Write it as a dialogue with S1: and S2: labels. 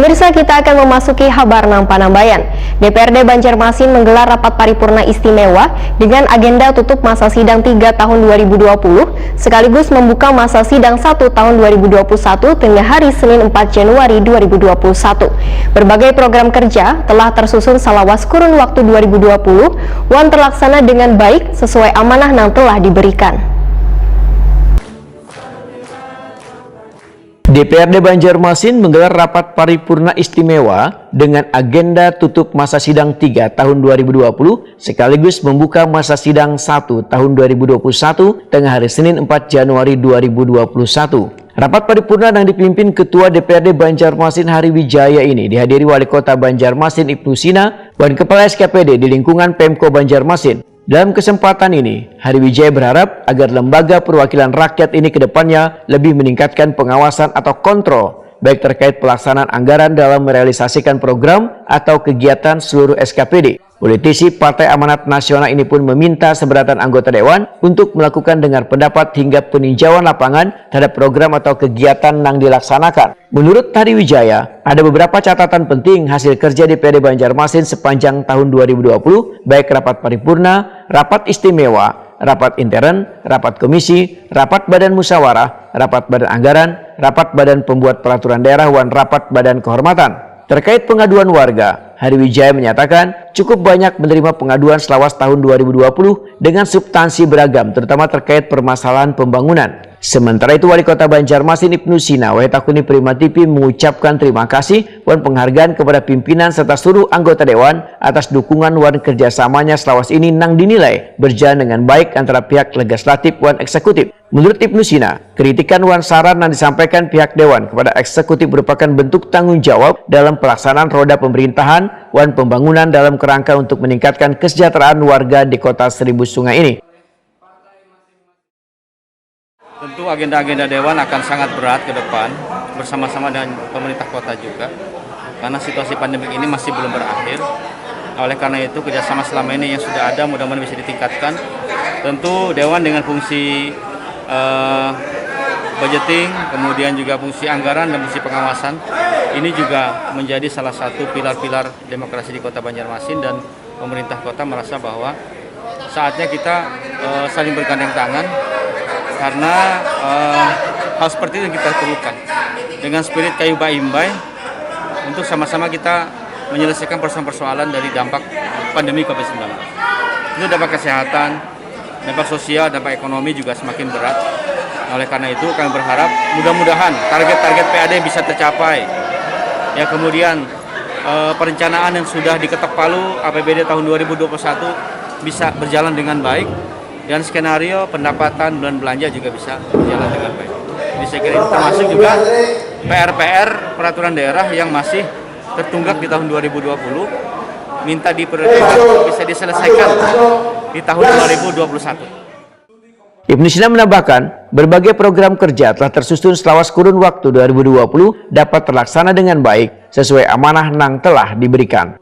S1: Pemirsa, kita akan memasuki Habar Nang Panambayan. DPRD Banjarmasin menggelar rapat paripurna istimewa dengan agenda tutup masa sidang 3 tahun 2020 sekaligus membuka masa sidang 1 tahun 2021 tengah hari Senin 4 Januari 2021. Berbagai program kerja telah tersusun salawas kurun waktu 2020 wan terlaksana dengan baik sesuai amanah yang telah diberikan.
S2: DPRD Banjarmasin menggelar rapat paripurna istimewa dengan agenda tutup masa sidang 3 tahun 2020 sekaligus membuka masa sidang 1 tahun 2021 tengah hari Senin 4 Januari 2021. Rapat paripurna yang dipimpin Ketua DPRD Banjarmasin Hari Wijaya ini dihadiri Wali Kota Banjarmasin Ibnu Sina dan Kepala SKPD di lingkungan Pemko Banjarmasin. Dalam kesempatan ini, Hari Wijaya berharap agar lembaga perwakilan rakyat ini ke depannya lebih meningkatkan pengawasan atau kontrol, baik terkait pelaksanaan anggaran dalam merealisasikan program atau kegiatan seluruh SKPD. Politisi Partai Amanat Nasional ini pun meminta seberatan anggota Dewan untuk melakukan dengar pendapat hingga peninjauan lapangan terhadap program atau kegiatan yang dilaksanakan. Menurut Hari Wijaya, ada beberapa catatan penting hasil kerja DPRD Banjarmasin sepanjang tahun 2020, baik rapat paripurna, rapat istimewa, rapat intern, rapat komisi, rapat badan musyawarah, rapat badan anggaran, rapat badan pembuat peraturan daerah, dan rapat badan kehormatan. Terkait pengaduan warga, Hari Wijaya menyatakan cukup banyak menerima pengaduan selawas tahun 2020 dengan substansi beragam, terutama terkait permasalahan pembangunan. Sementara itu, Wali Kota Banjarmasin Ibnu Sina Wahetakuni Prima TV mengucapkan terima kasih dan penghargaan kepada pimpinan serta seluruh anggota Dewan atas dukungan dan kerjasamanya selawas ini yang dinilai berjalan dengan baik antara pihak legislatif dan eksekutif. Menurut Ibnu Sina, kritikan dan saran yang disampaikan pihak Dewan kepada eksekutif merupakan bentuk tanggung jawab dalam pelaksanaan roda pemerintahan dan pembangunan dalam kerangka untuk meningkatkan kesejahteraan warga di Kota Seribu Sungai ini.
S3: Tentu agenda-agenda Dewan akan sangat berat ke depan bersama-sama dengan pemerintah kota juga, karena situasi pandemi ini masih belum berakhir. Oleh karena itu, kerjasama selama ini yang sudah ada mudah-mudahan bisa ditingkatkan. Tentu Dewan dengan fungsi budgeting, kemudian juga fungsi anggaran dan fungsi pengawasan, ini juga menjadi salah satu pilar-pilar demokrasi di Kota Banjarmasin, dan pemerintah kota merasa bahwa saatnya kita saling bergandeng tangan, karena hal seperti itu yang kita perlukan dengan spirit kayu baimbai untuk sama-sama kita menyelesaikan persoalan-persoalan dari dampak pandemi COVID-19. Itu dampak kesehatan, dampak sosial, dampak ekonomi juga semakin berat. Oleh karena itu kami berharap mudah-mudahan target-target PAD bisa tercapai. Ya, kemudian perencanaan yang sudah diketok palu APBD tahun 2021 bisa berjalan dengan baik, dan skenario pendapatan dan belanja juga bisa berjalan dengan baik. Jadi saya kira itu termasuk juga PR-PR peraturan daerah yang masih tertunggak di tahun 2020, minta diprioritaskan bisa diselesaikan di tahun 2021.
S2: Ibnu Sina menambahkan, berbagai program kerja telah tersusun selawas kurun waktu 2020 dapat terlaksana dengan baik sesuai amanah yang telah diberikan.